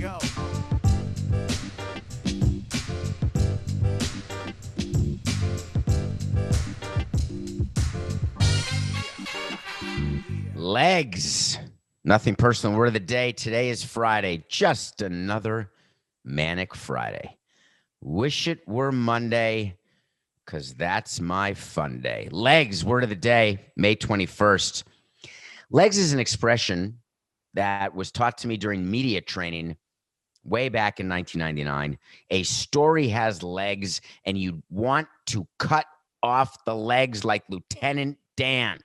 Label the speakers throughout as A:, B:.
A: go.
B: Legs. Nothing personal. Word of the day. Today is Friday. Just another manic Friday. Wish it were Monday, because that's my fun day. Legs. Word of the day. May 21st. Legs is an expression that was taught to me during media training way back in 1999. A story has legs, and you want to cut off the legs like Lieutenant Dan.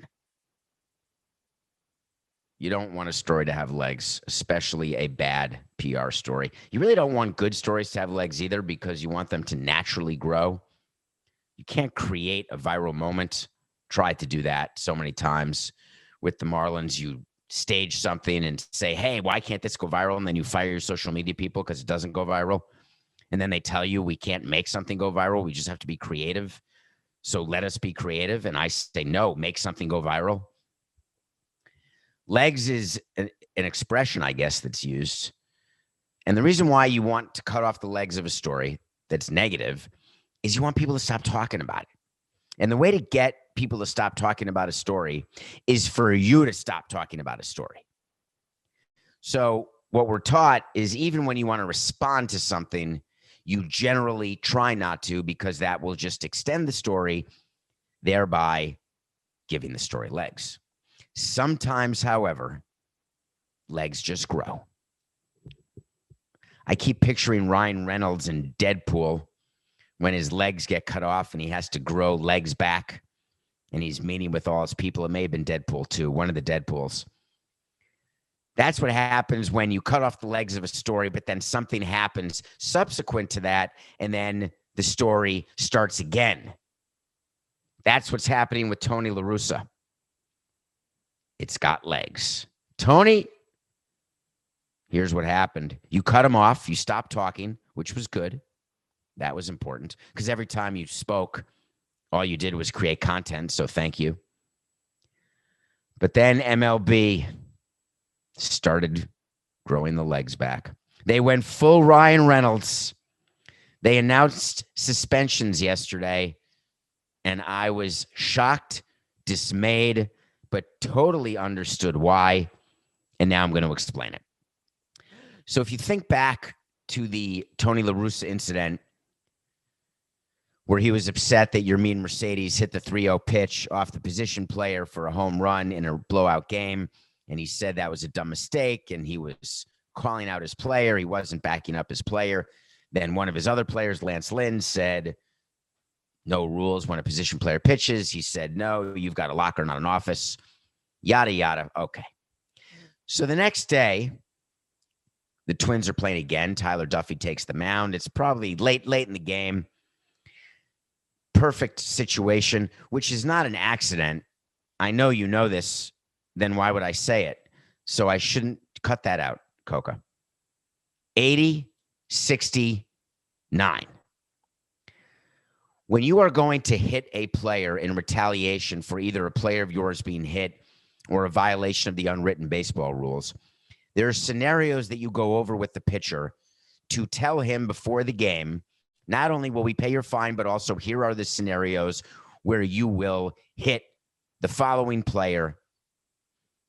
B: You don't want a story to have legs, especially a bad PR story. You really don't want good stories to have legs either, because you want them to naturally grow. You can't create a viral moment. Tried to do that so many times with the Marlins. You stage something and say, hey, why can't this go viral? And then you fire your social media people because it doesn't go viral. And then they tell you we can't make something go viral. We just have to be creative. So let us be creative. And I say, no, make something go viral. Legs is an expression, I guess, that's used. And the reason why you want to cut off the legs of a story that's negative is you want people to stop talking about it. And the way to get people to stop talking about a story is for you to stop talking about a story. So what we're taught is even when you want to respond to something, you generally try not to, because that will just extend the story, thereby giving the story legs. Sometimes, however, legs just grow. I keep picturing Ryan Reynolds in Deadpool when his legs get cut off and he has to grow legs back, and he's meeting with all his people. It may have been Deadpool 2, one of the Deadpools. That's what happens when you cut off the legs of a story, but then something happens subsequent to that, and then the story starts again. That's what's happening with Tony La Russa. It's got legs. Tony, here's what happened. You cut him off. You stopped talking, which was good. That was important, because every time you spoke, all you did was create content, so thank you. But then MLB started growing the legs back. They went full Ryan Reynolds. They announced suspensions yesterday, and I was shocked, dismayed, but totally understood why, and now I'm going to explain it. So if you think back to the Tony La Russa incident, where he was upset that Yermin Mercedes hit the 3-0 pitch off the position player for a home run in a blowout game, and he said that was a dumb mistake, and he was calling out his player. He wasn't backing up his player. Then one of his other players, Lance Lynn, said, no rules when a position player pitches. He said, no, you've got a locker, not an office, yada, yada. Okay. So the next day, the Twins are playing again. Tyler Duffey takes the mound. It's probably late in the game. Perfect situation, which is not an accident. I know you know this. Then why would I say it? So I shouldn't cut that out, Coca. 80-69. When you are going to hit a player in retaliation for either a player of yours being hit or a violation of the unwritten baseball rules, there are scenarios that you go over with the pitcher to tell him before the game, not only will we pay your fine, but also here are the scenarios where you will hit the following player.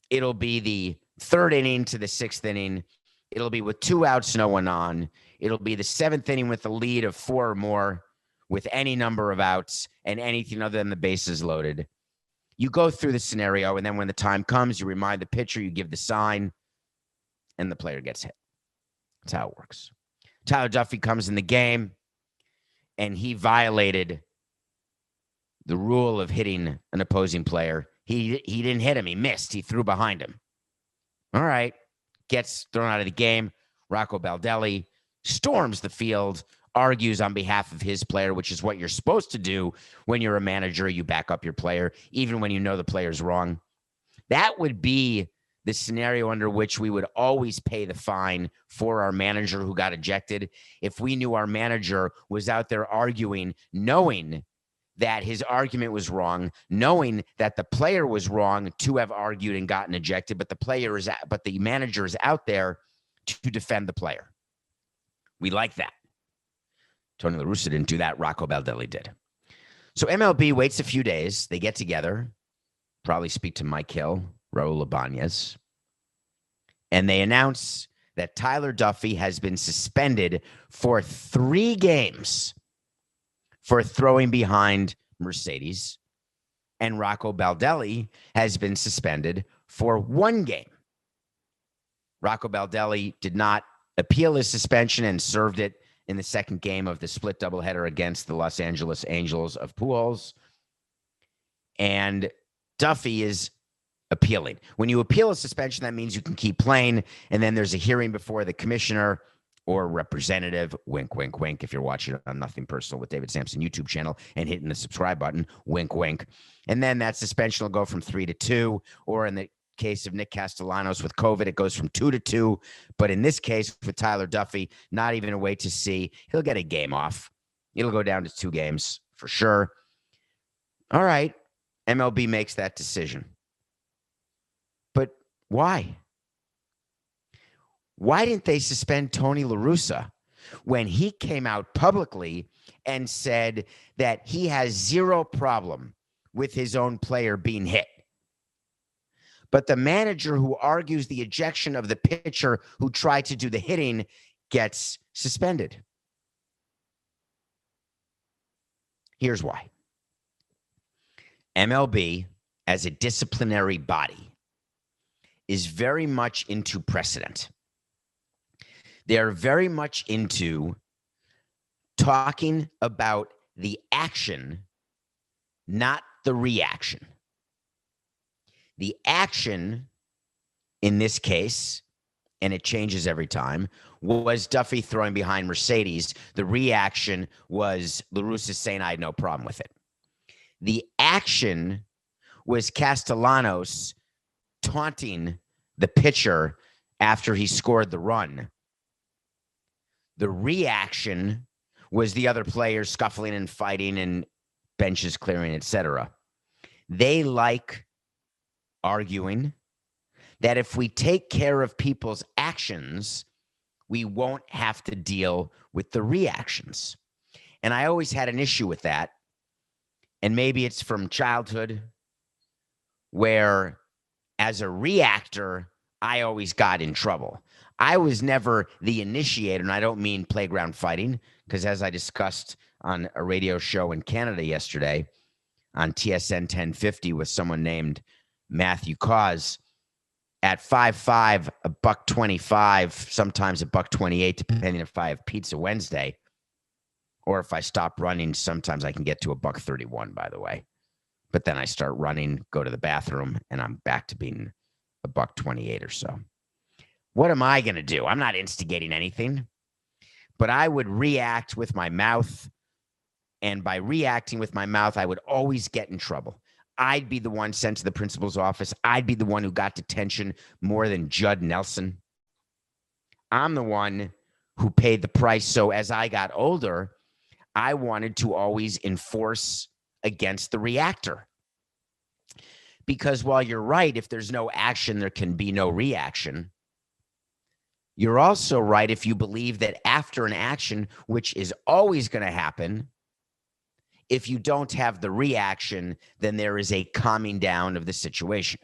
B: It'll be the third inning to the sixth inning. It'll be with 2 outs, no one on. It'll be the seventh inning with a lead of 4 or more, with any number of outs and anything other than the bases loaded. You go through the scenario, and then when the time comes, you remind the pitcher, you give the sign, and the player gets hit. That's how it works. Tyler Duffey comes in the game, and he violated the rule of hitting an opposing player. He didn't hit him. He missed. He threw behind him. All right. Gets thrown out of the game. Rocco Baldelli storms the field, argues on behalf of his player, which is what you're supposed to do when you're a manager. You back up your player, even when you know the player's wrong. That would be the scenario under which we would always pay the fine for our manager who got ejected if we knew our manager was out there arguing, knowing that his argument was wrong, knowing that the player was wrong to have argued and gotten ejected, but the manager is out there to defend the player. We like that. Tony La Russa didn't do that. Rocco Baldelli did. So MLB waits a few days. They get together, probably speak to Mike Hill, Raul Ibanez, and they announce that Tyler Duffey has been suspended for 3 games for throwing behind Mercedes, and Rocco Baldelli has been suspended for 1 game. Rocco Baldelli did not appeal his suspension and served it in the second game of the split doubleheader against the Los Angeles Angels of Pujols. And Duffey is appealing. When you appeal a suspension, that means you can keep playing, and then there's a hearing before the commissioner or representative, wink, wink, wink, if you're watching on Nothing Personal with David Samson YouTube channel and hitting the subscribe button, wink, wink. And then that suspension will go from 3 to 2, or in the case of Nick Castellanos with COVID, it goes from 2 to 2. But in this case, with Tyler Duffey, not even a wait to see. He'll get a game off. It'll go down to 2 games for sure. All right. MLB makes that decision. But why? Why didn't they suspend Tony La Russa when he came out publicly and said that he has 0 problem with his own player being hit? But the manager who argues the ejection of the pitcher who tried to do the hitting gets suspended. Here's why. MLB, as a disciplinary body, is very much into precedent. They're very much into talking about the action, not the reaction. The action in this case, and it changes every time, was Duffey throwing behind Mercedes. The reaction was La Russa saying I had no problem with it. The action was Castellanos taunting the pitcher after he scored the run. The reaction was the other players scuffling and fighting and benches clearing, etc. They like arguing that if we take care of people's actions, we won't have to deal with the reactions. And I always had an issue with that. And maybe it's from childhood, where as a reactor, I always got in trouble. I was never the initiator, and I don't mean playground fighting, because as I discussed on a radio show in Canada yesterday on TSN 1050 with someone named Matthew Cause, at 5'5", $125, sometimes $128, depending if I have Pizza Wednesday, or if I stop running, sometimes I can get to $131, by the way. But then I start running, go to the bathroom, and I'm back to being $128 or so. What am I going to do? I'm not instigating anything, but I would react with my mouth. And by reacting with my mouth, I would always get in trouble. I'd be the one sent to the principal's office. I'd be the one who got detention more than Judd Nelson. I'm the one who paid the price. So as I got older, I wanted to always enforce against the reactor. Because while you're right, if there's no action, there can be no reaction. You're also right if you believe that after an action, which is always going to happen, if you don't have the reaction, then there is a calming down of the situation.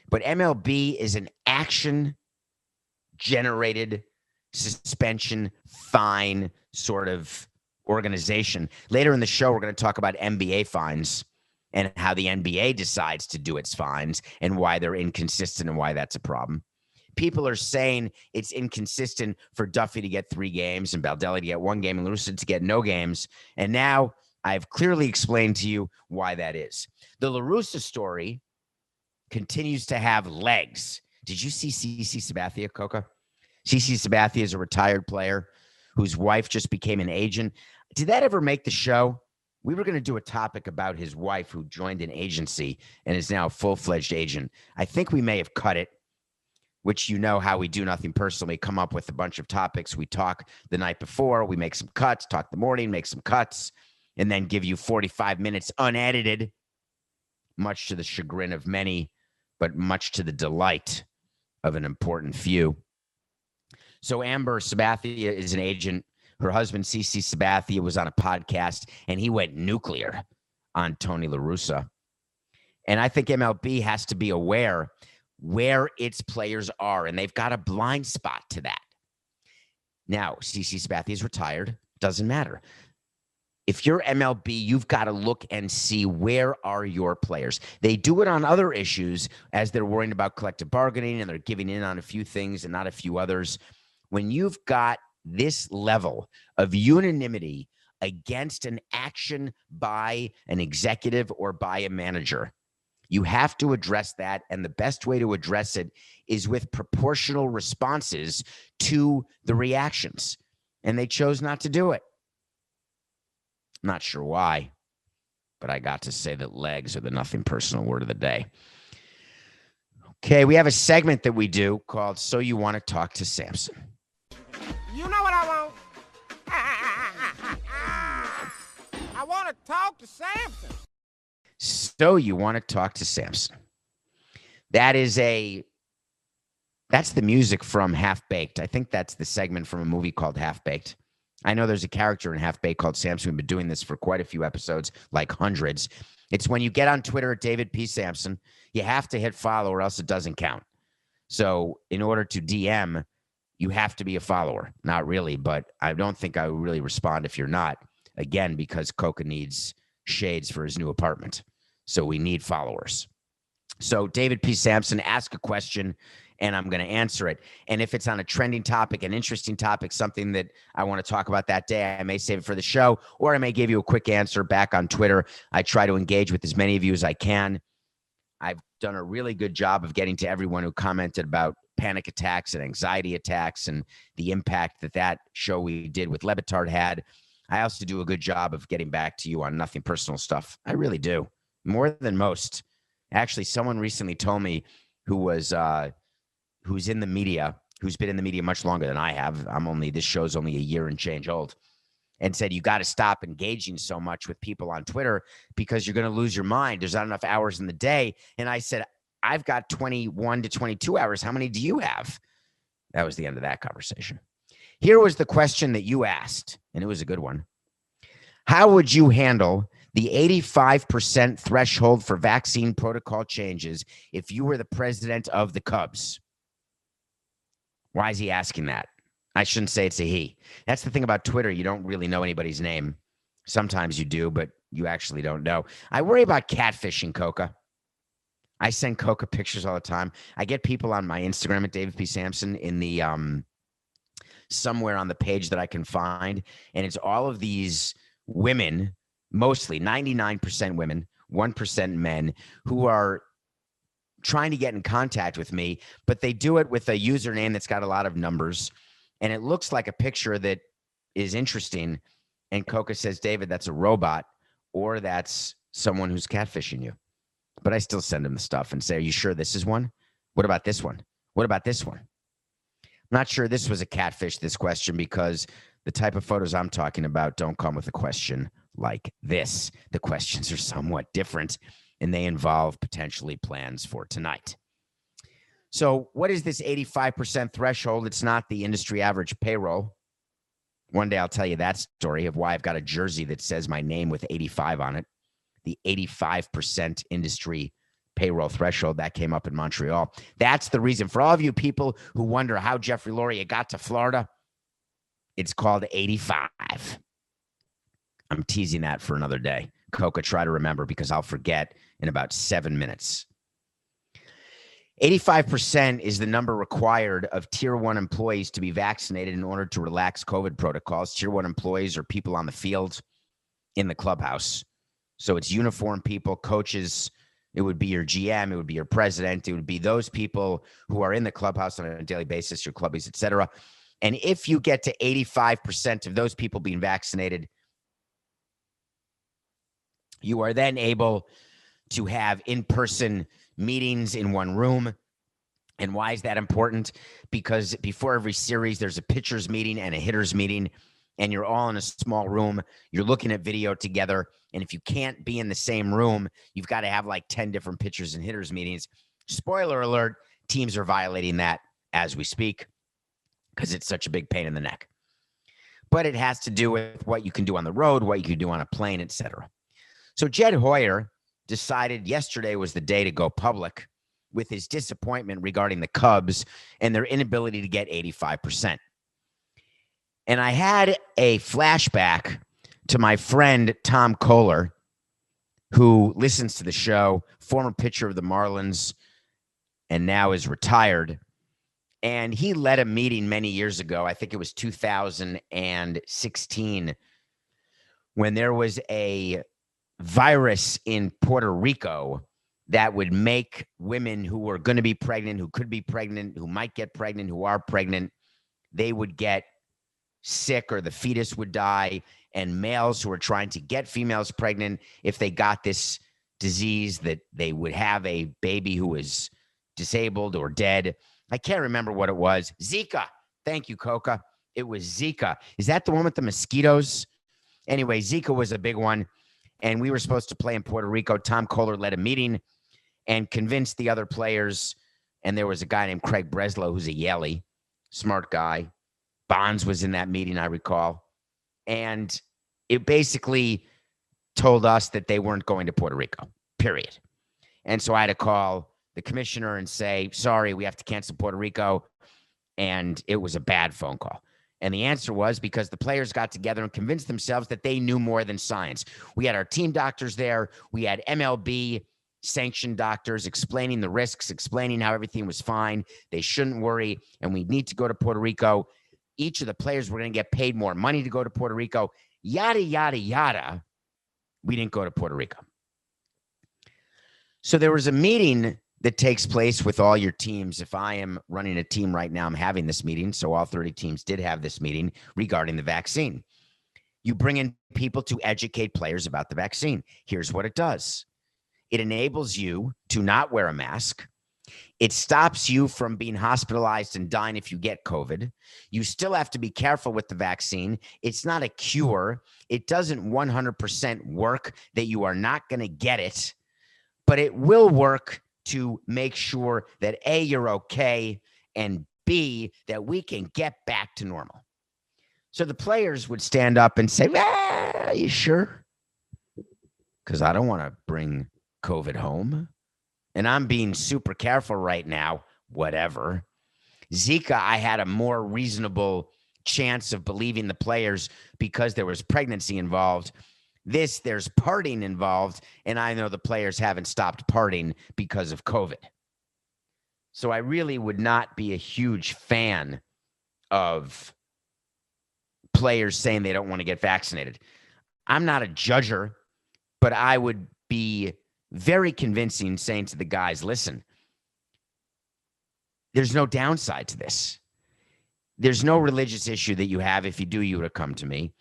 B: But MLB is an action-generated suspension, fine sort of organization. Later in the show, we're going to talk about NBA fines and how the NBA decides to do its fines and why they're inconsistent and why that's a problem. People are saying it's inconsistent for Duffey to get 3 games and Baldelli to get 1 game and La Russa to get no games. And now I've clearly explained to you why that is. The La Russa story continues to have legs. Did you see CC Sabathia, Coca? CC Sabathia is a retired player whose wife just became an agent. Did that ever make the show? We were going to do a topic about his wife who joined an agency and is now a full-fledged agent. I think we may have cut it, which you know how we do Nothing Personally, come up with a bunch of topics. We talk the night before, we make some cuts, talk the morning, make some cuts, and then give you 45 minutes unedited, much to the chagrin of many, but much to the delight of an important few. So Amber Sabathia is an agent. Her husband, CC Sabathia, was on a podcast, and he went nuclear on Tony La Russa. And I think MLB has to be aware where its players are, and they've got a blind spot to that. Now, CC Sabathia is retired. Doesn't matter. If you're MLB, you've got to look and see where are your players. They do it on other issues as they're worrying about collective bargaining and they're giving in on a few things and not a few others. When you've got this level of unanimity against an action by an executive or by a manager, you have to address that. And the best way to address it is with proportional responses to the reactions. And they chose not to do it. Not sure why, but I got to say that legs are the nothing personal word of the day. Okay, we have a segment that we do called So You Want to Talk to Samson.
A: You know what I want? I want to talk to Samson.
B: So You Want to Talk to Samson. That's the music from Half Baked. I think that's the segment from a movie called Half Baked. I know there's a character in Half Baked called Samson. We've been doing this for quite a few episodes, like hundreds. It's when you get on Twitter at David P. Samson, you have to hit follow or else it doesn't count. So in order to DM, you have to be a follower. Not really, but I don't think I would really respond if you're not. Again, because Coca needs shades for his new apartment. So we need followers. So David P. Samson, ask a question, and I'm going to answer it. And if it's on a trending topic, an interesting topic, something that I want to talk about that day, I may save it for the show, or I may give you a quick answer back on Twitter. I try to engage with as many of you as I can. I've done a really good job of getting to everyone who commented about panic attacks and anxiety attacks and the impact that show we did with Lebitard had. I also do a good job of getting back to you on nothing personal stuff. I really do. More than most. Actually, someone recently told me who's in the media, who's been in the media much longer than I have. This show's only a year and change old, and said, you got to stop engaging so much with people on Twitter because you're going to lose your mind. There's not enough hours in the day. And I said, I've got 21 to 22 hours. How many do you have? That was the end of that conversation. Here was the question that you asked, and it was a good one. How would you handle the 85% threshold for vaccine protocol changes if you were the president of the Cubs? Why is he asking that? I shouldn't say it's a he. That's the thing about Twitter. You don't really know anybody's name. Sometimes you do, but you actually don't know. I worry about catfishing, Coca. I send Coca pictures all the time. I get people on my Instagram at David P. Samson in the somewhere on the page that I can find, and it's all of these women, mostly 99% women, 1% men, who are trying to get in contact with me, but they do it with a username that's got a lot of numbers, and it looks like a picture that is interesting. And Coca says, David, that's a robot, or that's someone who's catfishing you. But I still send them the stuff and say, are you sure this is one? What about this one? What about this one? I'm not sure this was a catfish, this question, because the type of photos I'm talking about don't come with a question like this. The questions are somewhat different, and they involve potentially plans for tonight. So what is this 85% threshold? It's not the industry average payroll. One day I'll tell you that story of why I've got a jersey that says my name with 85 on it. The 85% industry payroll threshold that came up in Montreal. That's the reason. For all of you people who wonder how Jeffrey Loria got to Florida, it's called 85. I'm teasing that for another day. Coca, try to remember because I'll forget in about 7 minutes. 85% is the number required of Tier 1 employees to be vaccinated in order to relax COVID protocols. Tier 1 employees are people on the field in the clubhouse. So it's uniform people, coaches. It would be your GM. It would be your president. It would be those people who are in the clubhouse on a daily basis, your clubbies, et cetera. And if you get to 85% of those people being vaccinated, you are then able to have in-person meetings in one room. And why is that important? Because before every series, there's a pitcher's meeting and a hitter's meeting, and you're all in a small room. You're looking at video together. And if you can't be in the same room, you've got to have like 10 different pitchers and hitters meetings. Spoiler alert, teams are violating that as we speak. because it's such a big pain in the neck. But it has to do with what you can do on the road, what you can do on a plane, etc. So Jed Hoyer decided yesterday was the day to go public with his disappointment regarding the Cubs and their inability to get 85%. And I had a flashback to my friend Tom Kohler, who listens to the show, former pitcher of the Marlins, and now is retired. And he led a meeting many years ago. I think it was 2016, when there was a virus in Puerto Rico that would make women who were going to be pregnant, who could be pregnant, who might get pregnant, who are pregnant, they would get sick or the fetus would die. And males who were trying to get females pregnant, if they got this disease, that they would have a baby who was disabled or dead. I can't remember what it was. Zika. Thank you, Coca. It was Zika. Is that the one with the mosquitoes? Anyway, Zika was a big one. And we were supposed to play in Puerto Rico. Tom Kohler led a meeting and convinced the other players. And there was a guy named Craig Breslow, who's a Yaley, smart guy. Bonds was in that meeting, I recall. And it basically told us that they weren't going to Puerto Rico, period. And so I had to call the commissioner and say, sorry, we have to cancel Puerto Rico. And it was a bad phone call. And the answer was because the players got together and convinced themselves that they knew more than science. We had our team doctors there. We had MLB sanctioned doctors explaining the risks, explaining how everything was fine. They shouldn't worry. And we need to go to Puerto Rico. Each of the players were going to get paid more money to go to Puerto Rico. Yada, yada, yada. We didn't go to Puerto Rico. So there was a meeting that takes place with all your teams. If I am running a team right now, I'm having this meeting. So all 30 teams did have this meeting regarding the vaccine. You bring in people to educate players about the vaccine. Here's what it does. It enables you to not wear a mask. It stops you from being hospitalized and dying if you get COVID. You still have to be careful with the vaccine. It's not a cure. It doesn't 100% work that you are not going to get it, but it will work to make sure that A, you're okay, and B, that we can get back to normal. So the players would stand up and say, are you sure? Because I don't want to bring COVID home. And I'm being super careful right now, whatever. Zika, I had a more reasonable chance of believing the players because there was pregnancy involved. There's partying involved, and I know the players haven't stopped partying because of COVID. So I really would not be a huge fan of players saying they don't want to get vaccinated. I'm not a judger, but I would be very convincing saying to the guys, listen, there's no downside to this. There's no religious issue that you have. If you do, you would have come to me.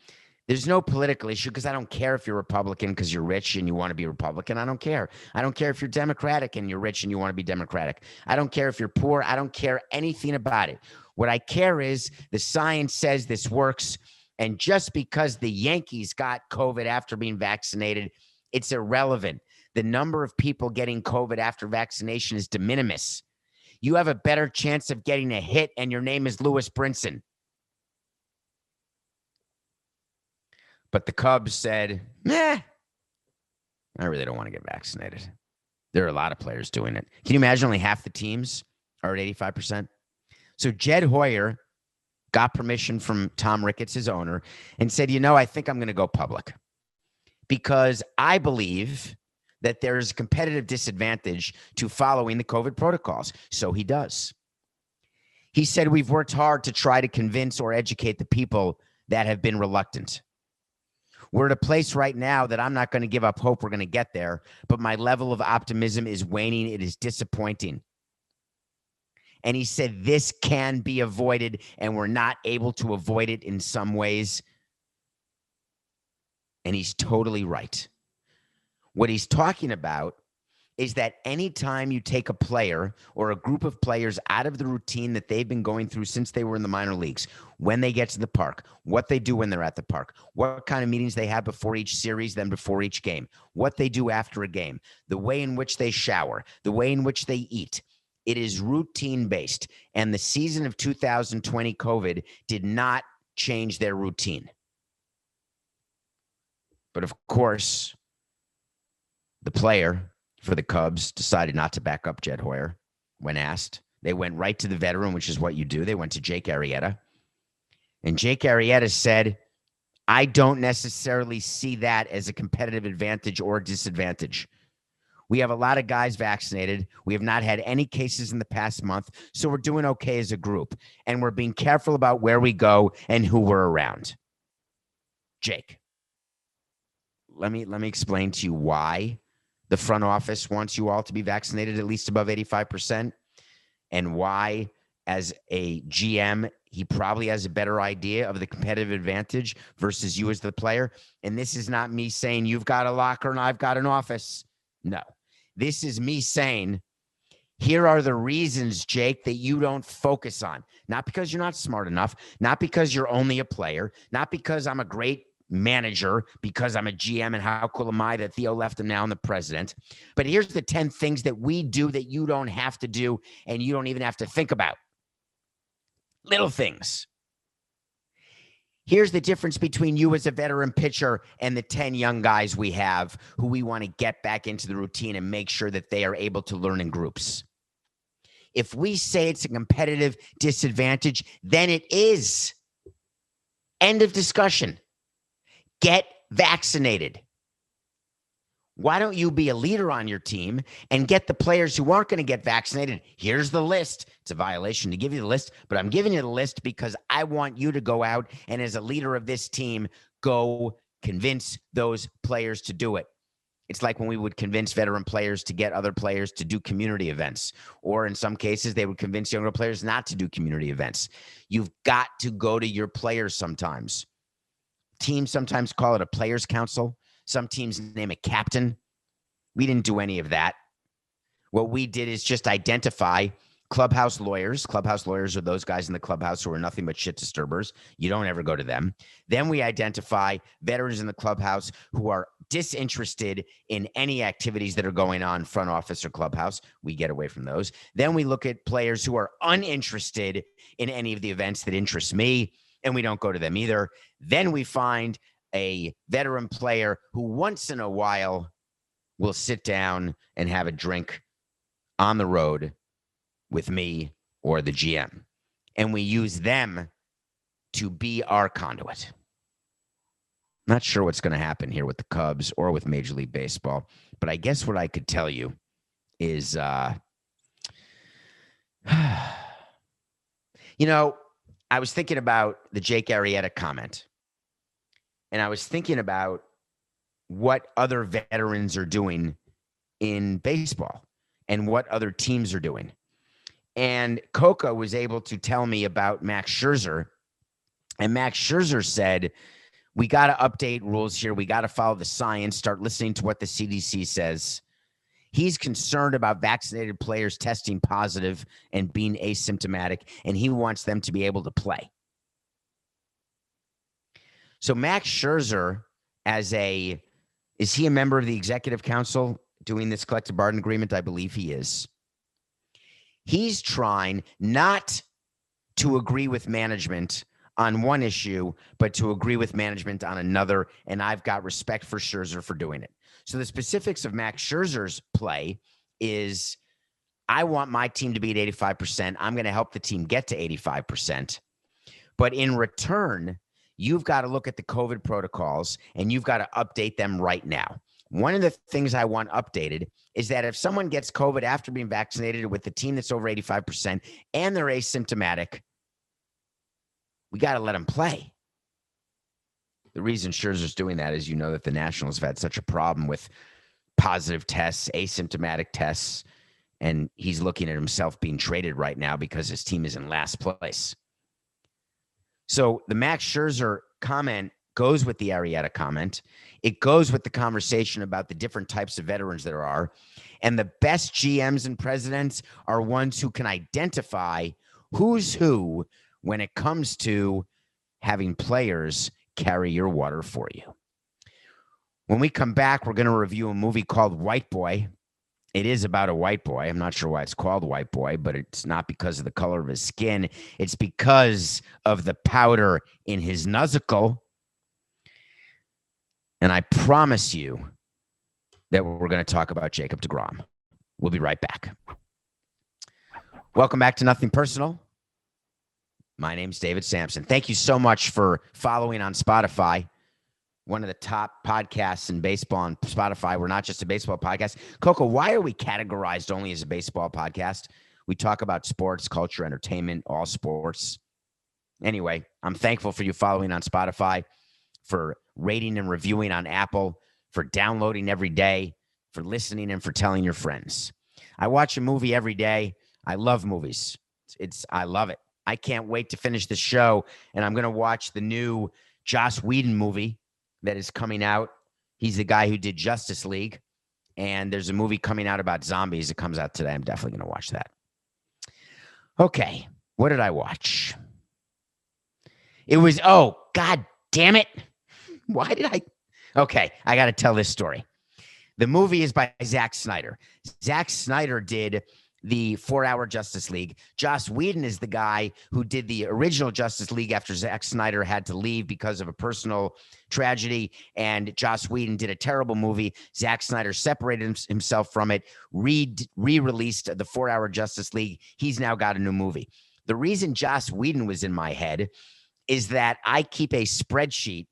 B: There's no political issue because I don't care if you're Republican because you're rich and you want to be Republican. I don't care. I don't care if you're Democratic and you're rich and you want to be Democratic. I don't care if you're poor. I don't care anything about it. What I care is the science says this works. And just because the Yankees got COVID after being vaccinated, it's irrelevant. The number of people getting COVID after vaccination is de minimis. You have a better chance of getting a hit and your name is Lewis Brinson. But the Cubs said, I really don't want to get vaccinated. There are a lot of players doing it. Can you imagine only half the teams are at 85%? So Jed Hoyer got permission from Tom Ricketts, his owner, and said, I think I'm going to go public because I believe that there is a competitive disadvantage to following the COVID protocols. So he does. He said, we've worked hard to try to convince or educate the people that have been reluctant. We're at a place right now that I'm not going to give up hope we're going to get there, but my level of optimism is waning. It is disappointing. And he said this can be avoided, and we're not able to avoid it in some ways. And he's totally right. What he's talking about is that anytime you take a player or a group of players out of the routine that they've been going through since they were in the minor leagues, when they get to the park, what they do when they're at the park, what kind of meetings they have before each series, then before each game, what they do after a game, the way in which they shower, the way in which they eat, It is routine based. And the season of 2020 COVID did not change their routine. But of course, the player for the Cubs decided not to back up Jed Hoyer when asked. They went right to the veteran, which is what you do. They went to Jake Arrieta. And Jake Arrieta said, I don't necessarily see that as a competitive advantage or disadvantage. We have a lot of guys vaccinated. We have not had any cases in the past month, so we're doing okay as a group. And we're being careful about where we go and who we're around. Jake, let me explain to you why the front office wants you all to be vaccinated at least above 85%, and why, as a GM, he probably has a better idea of the competitive advantage versus you as the player. And this is not me saying you've got a locker and I've got an office. No, this is me saying, here are the reasons, Jake, that you don't focus on. Not because you're not smart enough, not because you're only a player, not because I'm a great manager, because I'm a GM and how cool am I that Theo left him now and the president. But here's the 10 things that we do that you don't have to do and you don't even have to think about. Little things. Here's the difference between you as a veteran pitcher and the 10 young guys we have who we want to get back into the routine and make sure that they are able to learn in groups. If we say it's a competitive disadvantage, then it is. End of discussion. Get vaccinated. Why don't you be a leader on your team and get the players who aren't going to get vaccinated? Here's the list. It's a violation to give you the list, but I'm giving you the list because I want you to go out and, as a leader of this team, go convince those players to do it. It's like when we would convince veteran players to get other players to do community events, or in some cases, they would convince younger players not to do community events. You've got to go to your players sometimes. Teams sometimes call it a players' council. Some teams name a captain. We didn't do any of that. What we did is just identify clubhouse lawyers. Clubhouse lawyers are those guys in the clubhouse who are nothing but shit disturbers. You don't ever go to them. Then we identify veterans in the clubhouse who are disinterested in any activities that are going on front office or clubhouse. We get away from those. Then we look at players who are uninterested in any of the events that interest me, and we don't go to them either. Then we find a veteran player who once in a while will sit down and have a drink on the road with me or the GM. And we use them to be our conduit. Not sure what's going to happen here with the Cubs or with Major League Baseball, but I guess what I could tell you is, you know, I was thinking about the Jake Arrieta comment. And I was thinking about what other veterans are doing in baseball and what other teams are doing. And Coca was able to tell me about Max Scherzer. And Max Scherzer said, we got to update rules here. We got to follow the science, start listening to what the CDC says. He's concerned about vaccinated players testing positive and being asymptomatic, and he wants them to be able to play. So Max Scherzer, is he a member of the executive council doing this collective bargaining agreement? I believe he is. He's trying not to agree with management on one issue, but to agree with management on another. And I've got respect for Scherzer for doing it. So the specifics of Max Scherzer's play is, I want my team to be at 85%. I'm going to help the team get to 85%. But in return, you've got to look at the COVID protocols and you've got to update them right now. One of the things I want updated is that if someone gets COVID after being vaccinated with the team that's over 85% and they're asymptomatic, we got to let them play. The reason Scherzer's doing that is, you know, that the Nationals have had such a problem with positive tests, asymptomatic tests, and he's looking at himself being traded right now because his team is in last place. So the Max Scherzer comment goes with the Arrieta comment. It goes with the conversation about the different types of veterans there are. And the best GMs and presidents are ones who can identify who's who when it comes to having players carry your water for you. When we come back, we're going to review a movie called White Boy. It is about a white boy. I'm not sure why it's called White Boy, but it's not because of the color of his skin. It's because of the powder in his nuzzicle. And I promise you that we're going to talk about Jacob deGrom. We'll be right back. Welcome back to Nothing Personal. My name's David Samson. Thank you so much for following on Spotify, one of the top podcasts in baseball on Spotify. We're not just a baseball podcast. Coco, why are we categorized only as a baseball podcast? We talk about sports, culture, entertainment, all sports. Anyway, I'm thankful for you following on Spotify, for rating and reviewing on Apple, for downloading every day, for listening, and for telling your friends. I watch a movie every day. I love movies. I love it. I can't wait to finish the show, and I'm going to watch the new Joss Whedon movie that is coming out. He's the guy who did Justice League, and there's a movie coming out about zombies that comes out today. I'm definitely going to watch that. Okay, what did I watch? It was, oh, God damn it. Why did I? Okay, I got to tell this story. The movie is by Zack Snyder. Zack Snyder did the 4-Hour Justice League. Joss Whedon is the guy who did the original Justice League after Zack Snyder had to leave because of a personal tragedy, and Joss Whedon did a terrible movie. Zack Snyder separated himself from it, re-released the 4-Hour Justice League. He's now got a new movie. The reason Joss Whedon was in my head is that I keep a spreadsheet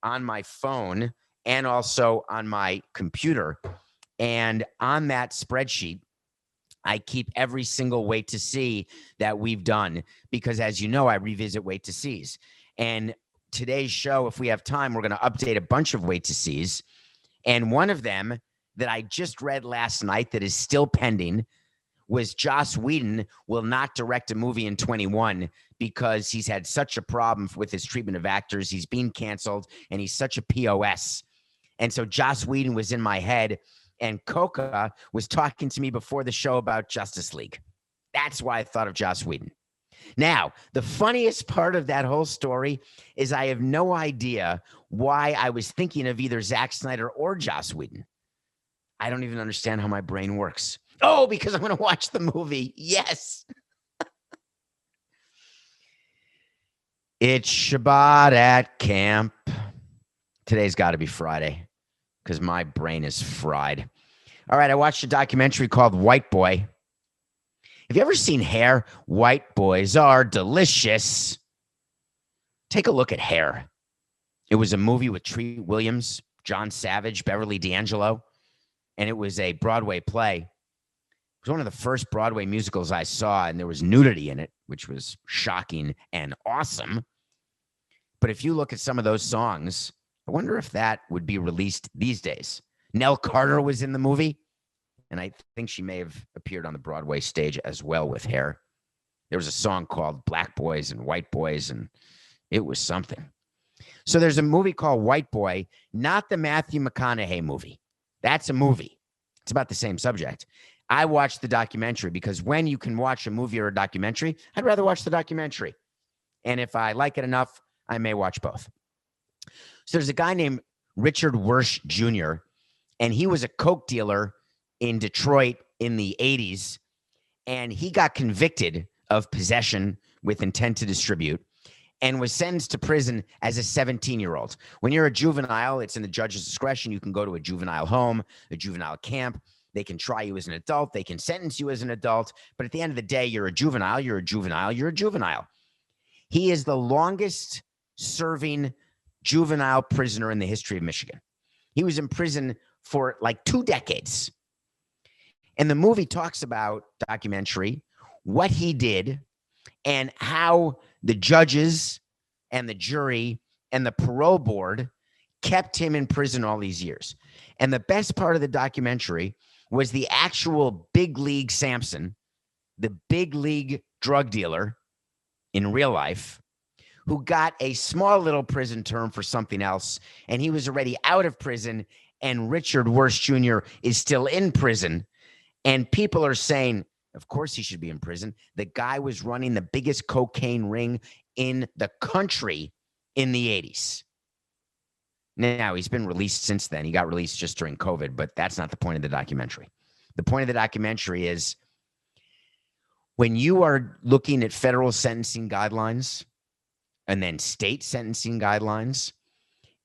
B: on my phone and also on my computer, and on that spreadsheet, I keep every single Wait to See that we've done because, as you know, I revisit Wait to Sees. And today's show, if we have time, we're going to update a bunch of Wait to Sees. And one of them that I just read last night that is still pending was Joss Whedon will not direct a movie in 21 because he's had such a problem with his treatment of actors. He's being canceled, and he's such a POS. And so Joss Whedon was in my head, and Coca was talking to me before the show about Justice League. That's why I thought of Joss Whedon. Now, the funniest part of that whole story is I have no idea why I was thinking of either Zack Snyder or Joss Whedon. I don't even understand how my brain works. Oh, because I'm going to watch the movie. Yes. It's Shabbat at camp. Today's got to be Friday because my brain is fried. All right, I watched a documentary called White Boy. Have you ever seen Hair? White boys are delicious. Take a look at Hair. It was a movie with Treat Williams, John Savage, Beverly D'Angelo, and it was a Broadway play. It was one of the first Broadway musicals I saw, and there was nudity in it, which was shocking and awesome. But if you look at some of those songs, I wonder if that would be released these days. Nell Carter was in the movie, and I think she may have appeared on the Broadway stage as well with Hair. There was a song called Black Boys and White Boys, and it was something. So there's a movie called White Boy, not the Matthew McConaughey movie. That's a movie. It's about the same subject. I watched the documentary because when you can watch a movie or a documentary, I'd rather watch the documentary. And if I like it enough, I may watch both. So there's a guy named Richard Wersch Jr., and he was a coke dealer in Detroit in the 80s, and he got convicted of possession with intent to distribute and was sentenced to prison as a 17-year-old. When you're a juvenile, it's in the judge's discretion. You can go to a juvenile home, a juvenile camp. They can try you as an adult. They can sentence you as an adult. But at the end of the day, you're a juvenile. You're a juvenile. You're a juvenile. He is the longest serving juvenile prisoner in the history of Michigan. He was in prison for like 2 decades. And the movie talks about, documentary, what he did and how the judges and the jury and the parole board kept him in prison all these years. And the best part of the documentary was the actual big league Samson, the big league drug dealer in real life, who got a small little prison term for something else, and he was already out of prison, and Richard Wersch Jr. is still in prison, and people are saying, of course he should be in prison. The guy was running the biggest cocaine ring in the country in the 80s. Now, he's been released since then. He got released just during COVID, but that's not the point of the documentary. The point of the documentary is when you are looking at federal sentencing guidelines and then state sentencing guidelines,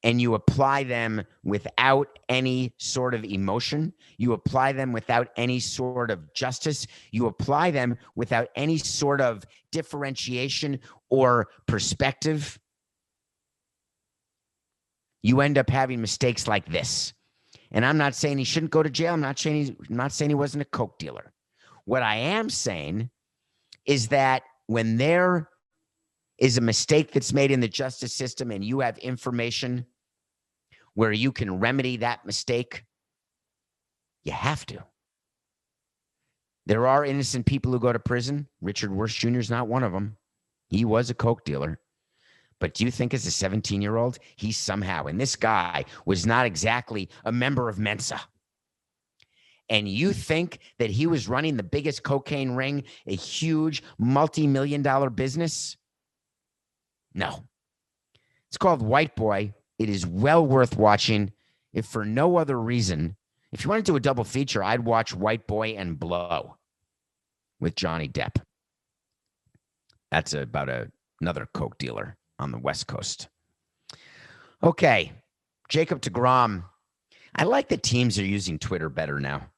B: and you apply them without any sort of emotion, you apply them without any sort of justice, you apply them without any sort of differentiation or perspective, you end up having mistakes like this. And I'm not saying he shouldn't go to jail. I'm not saying he wasn't a coke dealer. What I am saying is that when there is a mistake that's made in the justice system and you have information where you can remedy that mistake, you have to. There are innocent people who go to prison. Richard Worst Jr. is not one of them. He was a coke dealer. But do you think as a 17-year-old, he somehow, and this guy was not exactly a member of Mensa, and you think that he was running the biggest cocaine ring, a huge multi-million-dollar business? No. It's called White Boy. It is well worth watching, if for no other reason. If you want to do a double feature, I'd watch White Boy and Blow with Johnny Depp. That's about another coke dealer on the West Coast. Okay, Jacob deGrom. I like that teams are using Twitter better now.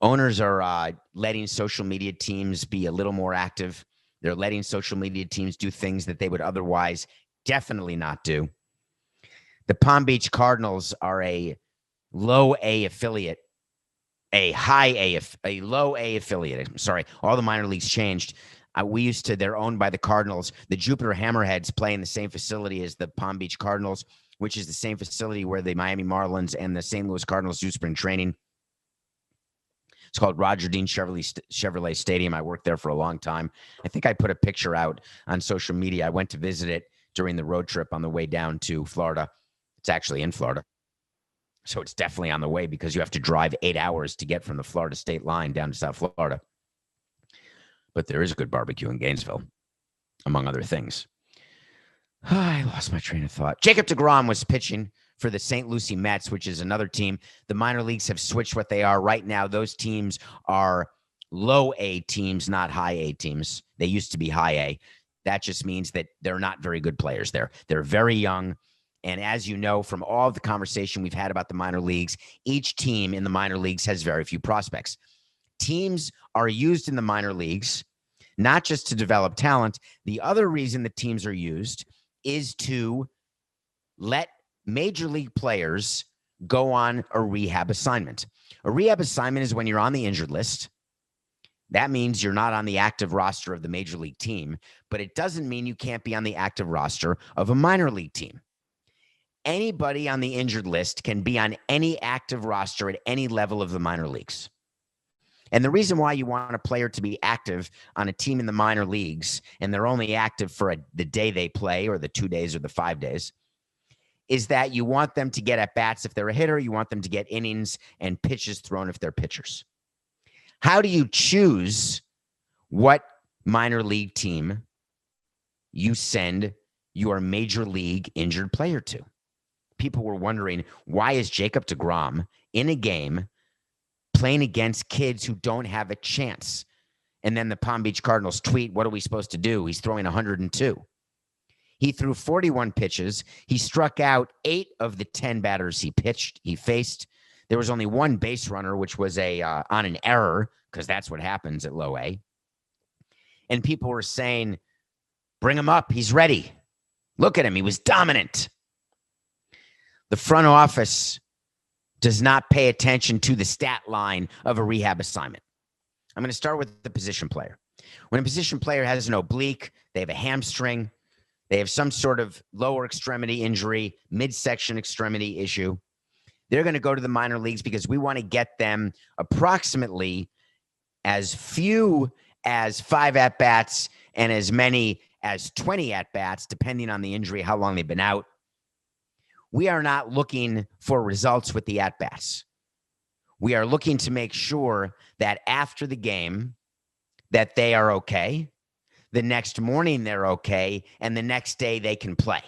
B: Owners are letting social media teams be a little more active. They're letting social media teams do things that they would otherwise definitely not do. The Palm Beach Cardinals are a low A affiliate, a low A affiliate. I'm sorry, all the minor leagues changed. They're owned by the Cardinals. The Jupiter Hammerheads play in the same facility as the Palm Beach Cardinals, which is the same facility where the Miami Marlins and the St. Louis Cardinals do spring training. It's called Roger Dean Chevrolet Stadium. I worked there for a long time. I think I put a picture out on social media. I went to visit it during the road trip on the way down to Florida. It's actually in Florida. So it's definitely on the way because you have to drive 8 hours to get from the Florida state line down to South Florida. But there is good barbecue in Gainesville, among other things. I lost my train of thought. Jacob deGrom was pitching for the St. Lucie Mets, which is another team. The minor leagues have switched what they are. Right now, those teams are low A teams, not high A teams. They used to be high A. That just means that they're not very good players there. They're very young. And as you know from all of the conversation we've had about the minor leagues, each team in the minor leagues has very few prospects. Teams are used in the minor leagues not just to develop talent. The other reason the teams are used is to let major league players go on a rehab assignment. A rehab assignment is when you're on the injured list. That means you're not on the active roster of the major league team, but it doesn't mean you can't be on the active roster of a minor league team. Anybody on the injured list can be on any active roster at any level of the minor leagues. And the reason why you want a player to be active on a team in the minor leagues, and they're only active for the day they play or the 2 days or the 5 days, is that you want them to get at-bats if they're a hitter. You want them to get innings and pitches thrown if they're pitchers. How do you choose what minor league team you send your major league injured player to? People were wondering, why is Jacob deGrom in a game playing against kids who don't have a chance? And then the Palm Beach Cardinals tweet, what are we supposed to do? He's throwing 102. He threw 41 pitches. He struck out 8 of the 10 batters he faced. There was only one base runner, which was on an error, because that's what happens at low A. And people were saying, bring him up. He's ready. Look at him. He was dominant. The front office does not pay attention to the stat line of a rehab assignment. I'm going to start with the position player. When a position player has an oblique, they have a hamstring, they have some sort of lower extremity injury, midsection extremity issue, they're going to go to the minor leagues because we want to get them approximately as few as 5 at-bats and as many as 20 at-bats, depending on the injury, how long they've been out. We are not looking for results with the at-bats. We are looking to make sure that after the game that they are okay, the next morning they're okay, and the next day they can play.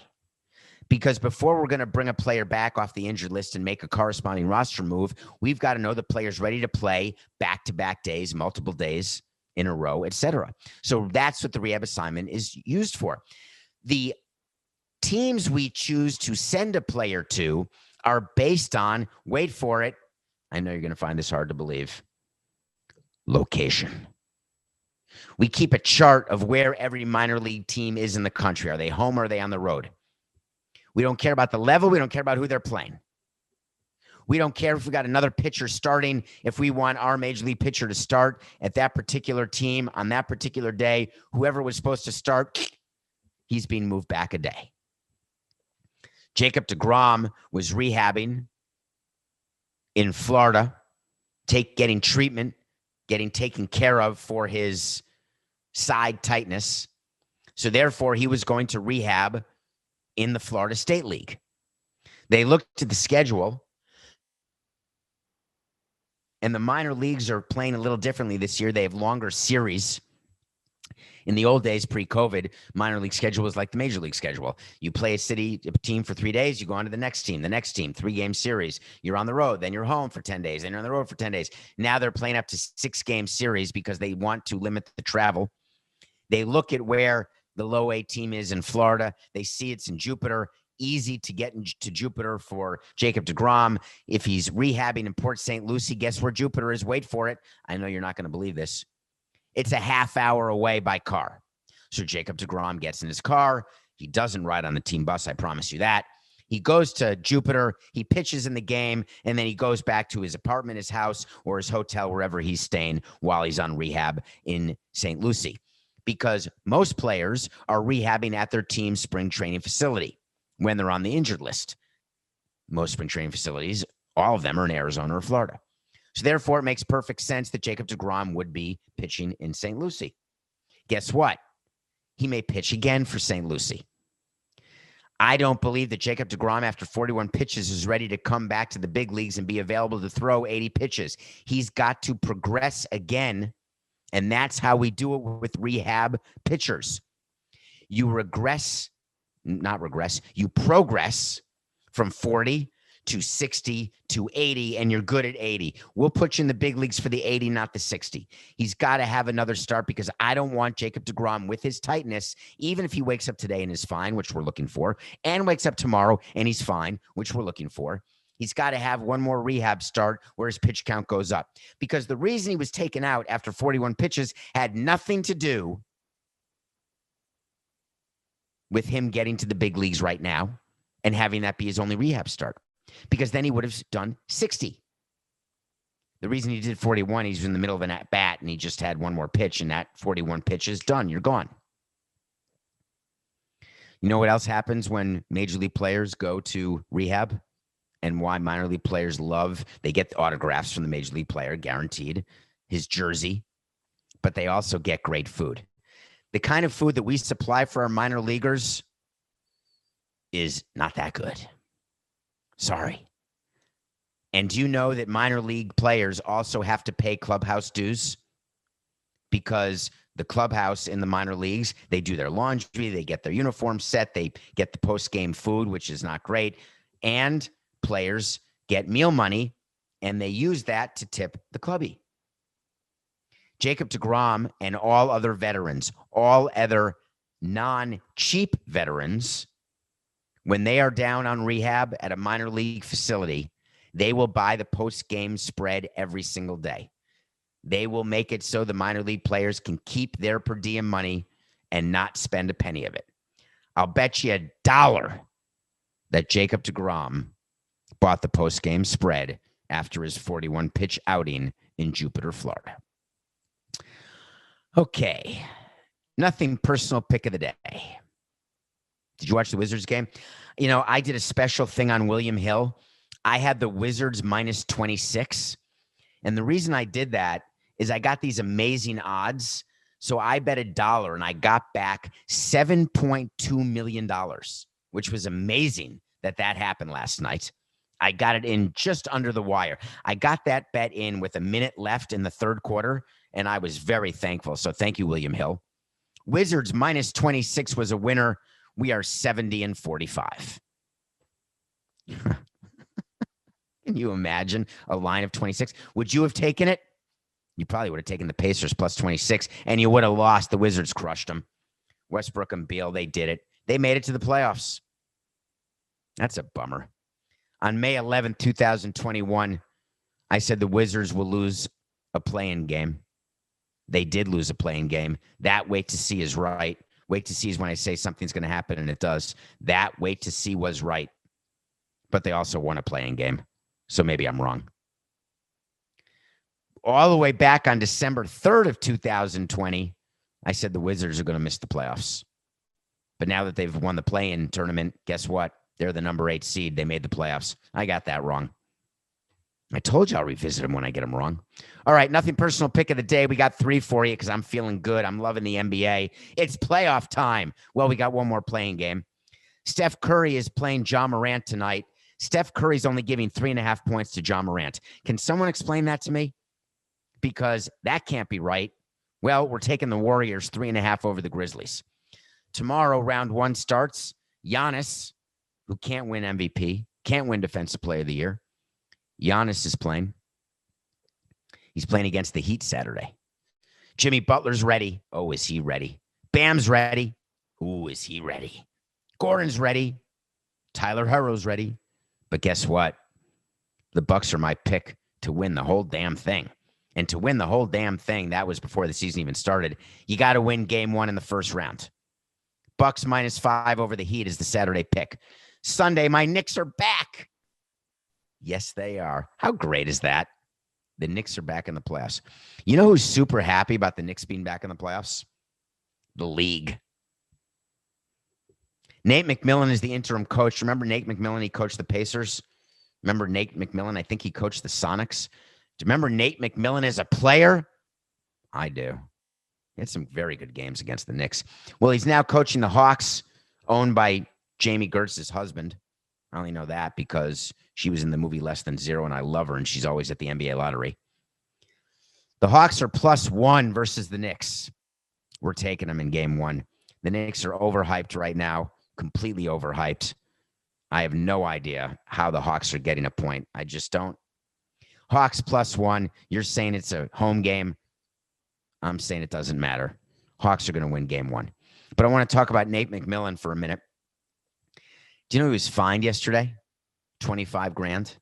B: Because before we're going to bring a player back off the injured list and make a corresponding roster move, we've got to know the player's ready to play back-to-back days, multiple days in a row, etc. So that's what the rehab assignment is used for. The teams we choose to send a player to are based on, wait for it, I know you're going to find this hard to believe, location. We keep a chart of where every minor league team is in the country. Are they home or are they on the road? We don't care about the level. We don't care about who they're playing. We don't care if we got another pitcher starting. If we want our major league pitcher to start at that particular team on that particular day, whoever was supposed to start, he's being moved back a day. Jacob deGrom was rehabbing in Florida, getting treatment, getting taken care of for his side tightness. So therefore, he was going to rehab in the Florida State League. They looked at the schedule, and the minor leagues are playing a little differently this year. They have longer series. In the old days, pre-COVID, minor league schedule was like the major league schedule. You play a team for 3 days, you go on to the next team, 3-game series. You're on the road, then you're home for 10 days, then you're on the road for 10 days. Now they're playing up to 6-game series because they want to limit the travel. They look at where the low A team is in Florida. They see it's in Jupiter. Easy to get to Jupiter for Jacob deGrom. If he's rehabbing in Port St. Lucie, guess where Jupiter is? Wait for it. I know you're not going to believe this. It's a half hour away by car. So Jacob deGrom gets in his car. He doesn't ride on the team bus, I promise you that. He goes to Jupiter. He pitches in the game, and then he goes back to his apartment, his house, or his hotel, wherever he's staying while he's on rehab in St. Lucie. Because most players are rehabbing at their team's spring training facility when they're on the injured list. Most spring training facilities, all of them are in Arizona or Florida. So therefore, it makes perfect sense that Jacob deGrom would be pitching in St. Lucie. Guess what? He may pitch again for St. Lucie. I don't believe that Jacob deGrom, after 41 pitches, is ready to come back to the big leagues and be available to throw 80 pitches. He's got to progress again, and that's how we do it with rehab pitchers. You you progress from 40 to 60 to 80, and you're good at 80. We'll put you in the big leagues for the 80, not the 60. He's got to have another start because I don't want Jacob deGrom with his tightness, even if he wakes up today and is fine, which we're looking for, and wakes up tomorrow and he's fine, which we're looking for. He's got to have one more rehab start where his pitch count goes up. Because the reason he was taken out after 41 pitches had nothing to do with him getting to the big leagues right now and having that be his only rehab start. Because then he would have done 60. The reason he did 41, he's in the middle of an at-bat, and he just had one more pitch, and that 41 pitch is done. You're gone. You know what else happens when major league players go to rehab? And why minor league players they get the autographs from the major league player, guaranteed, his jersey, but they also get great food. The kind of food that we supply for our minor leaguers is not that good. Sorry. And do you know that minor league players also have to pay clubhouse dues? Because the clubhouse in the minor leagues, they do their laundry, they get their uniform set, they get the post-game food, which is not great. And players get meal money, and they use that to tip the clubby. Jacob deGrom and all other veterans, all other non-cheap veterans, when they are down on rehab at a minor league facility, they will buy the post-game spread every single day. They will make it so the minor league players can keep their per diem money and not spend a penny of it. I'll bet you $1 that Jacob deGrom bought the post-game spread after his 41-pitch outing in Jupiter, Florida. Okay, nothing personal pick of the day. Did you watch the Wizards game? You know, I did a special thing on William Hill. I had the Wizards minus 26. And the reason I did that is I got these amazing odds. So I bet $1 and I got back $7.2 million, which was amazing that happened last night. I got it in just under the wire. I got that bet in with a minute left in the third quarter, and I was very thankful. So thank you, William Hill. Wizards minus 26 was a winner. We are 70-45. Can you imagine a line of 26? Would you have taken it? You probably would have taken the Pacers plus 26, and you would have lost. The Wizards crushed them. Westbrook and Beal, they did it. They made it to the playoffs. That's a bummer. On May 11th, 2021, I said the Wizards will lose a play-in game. They did lose a play-in game. That wait to see is right. Wait to see is when I say something's going to happen, and it does. That wait to see was right. But they also won a play-in game. So maybe I'm wrong. All the way back on December 3rd of 2020, I said the Wizards are going to miss the playoffs. But now that they've won the play-in tournament, guess what? They're the number 8 seed. They made the playoffs. I got that wrong. I told you I'll revisit them when I get them wrong. All right, nothing personal pick of the day. We got 3 for you because I'm feeling good. I'm loving the NBA. It's playoff time. Well, we got one more playing game. Steph Curry is playing Ja Morant tonight. Steph Curry's only giving 3.5 points to Ja Morant. Can someone explain that to me? Because that can't be right. Well, we're taking the Warriors 3.5 over the Grizzlies. Tomorrow, round 1 starts. Giannis, who can't win MVP, can't win Defensive Player of the Year. Giannis is playing. He's playing against the Heat Saturday. Jimmy Butler's ready. Oh, is he ready? Bam's ready. Ooh, is he ready? Gordon's ready. Tyler Herro's ready. But guess what? The Bucks are my pick to win the whole damn thing. And to win the whole damn thing, that was before the season even started. You got to win game 1 in the first round. Bucks -5 over the Heat is the Saturday pick. Sunday, my Knicks are back. Yes, they are. How great is that? The Knicks are back in the playoffs. You know who's super happy about the Knicks being back in the playoffs? The league. Nate McMillan is the interim coach. Remember Nate McMillan? He coached the Pacers. Remember Nate McMillan? I think he coached the Sonics. Do you remember Nate McMillan as a player? I do. He had some very good games against the Knicks. Well, he's now coaching the Hawks, owned by Jamie Gertz's husband. I only know that because she was in the movie Less Than Zero, and I love her, and she's always at the NBA lottery. The Hawks are +1 versus the Knicks. We're taking them in game 1. The Knicks are overhyped right now, completely overhyped. I have no idea how the Hawks are getting a point. I just don't. Hawks +1. You're saying it's a home game. I'm saying it doesn't matter. Hawks are going to win game 1. But I want to talk about Nate McMillan for a minute. Do you know he was fined yesterday? 25 grand.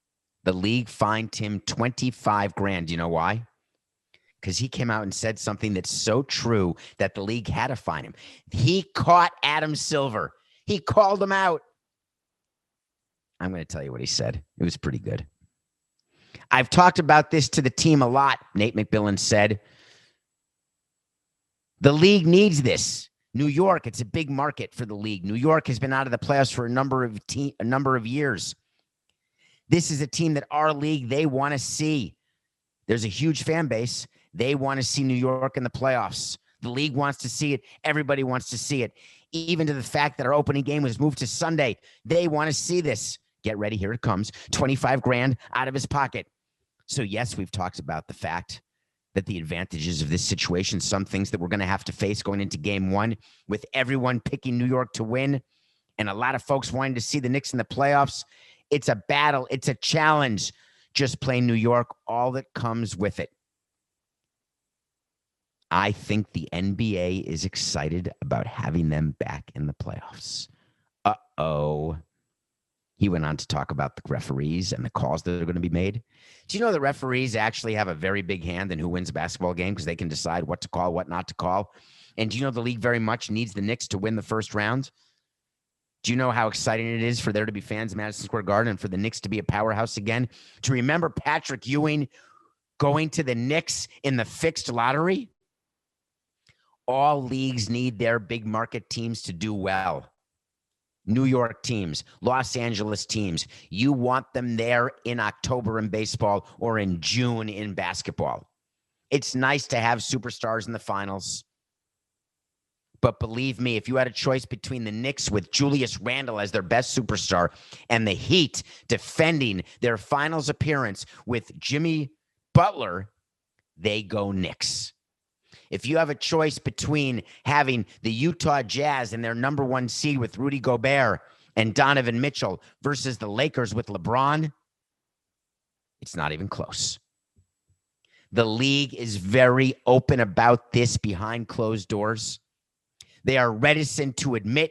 B: The league fined him 25 grand. Do you know why? Because he came out and said something that's so true that the league had to fine him. He caught Adam Silver. He called him out. I'm going to tell you what he said. It was pretty good. I've talked about this to the team a lot, Nate McMillan said. The league needs this. New York, it's a big market for the league. New York has been out of the playoffs for a number of years. This is a team that our league, they want to see. There's a huge fan base. They want to see New York in the playoffs. The league wants to see it. Everybody wants to see it. Even to the fact that our opening game was moved to Sunday. They want to see this. Get ready. Here it comes. 25 grand out of his pocket. So yes, we've talked about the fact that the advantages of this situation, some things that we're going to have to face going into game 1 with everyone picking New York to win and a lot of folks wanting to see the Knicks in the playoffs. It's a battle. It's a challenge. Just playing New York, all that comes with it. I think the NBA is excited about having them back in the playoffs. Uh-oh. He went on to talk about the referees and the calls that are going to be made. Do you know the referees actually have a very big hand in who wins a basketball game because they can decide what to call, what not to call? And do you know the league very much needs the Knicks to win the first round? Do you know how exciting it is for there to be fans in Madison Square Garden and for the Knicks to be a powerhouse again? To remember Patrick Ewing going to the Knicks in the fixed lottery? All leagues need their big market teams to do well. New York teams, Los Angeles teams. You want them there in October in baseball or in June in basketball. It's nice to have superstars in the finals. But believe me, if you had a choice between the Knicks with Julius Randle as their best superstar and the Heat defending their finals appearance with Jimmy Butler, they go Knicks. If you have a choice between having the Utah Jazz and their number 1 seed with Rudy Gobert and Donovan Mitchell versus the Lakers with LeBron, it's not even close. The league is very open about this behind closed doors. They are reticent to admit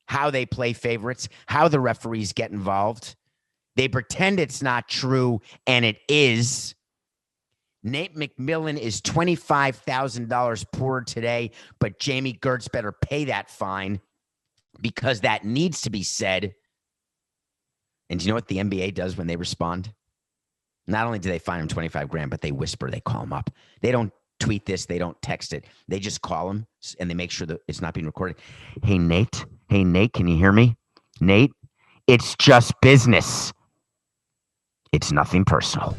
B: how they play favorites, how the referees get involved. They pretend it's not true, and it is. Nate McMillan is $25,000 poorer today, but Jamie Gertz better pay that fine because that needs to be said. And do you know what the NBA does when they respond? Not only do they fine him 25 grand, but they whisper, they call him up. They don't tweet this. They don't text it. They just call him and they make sure that it's not being recorded. Hey, Nate, can you hear me? Nate, it's just business. It's nothing personal.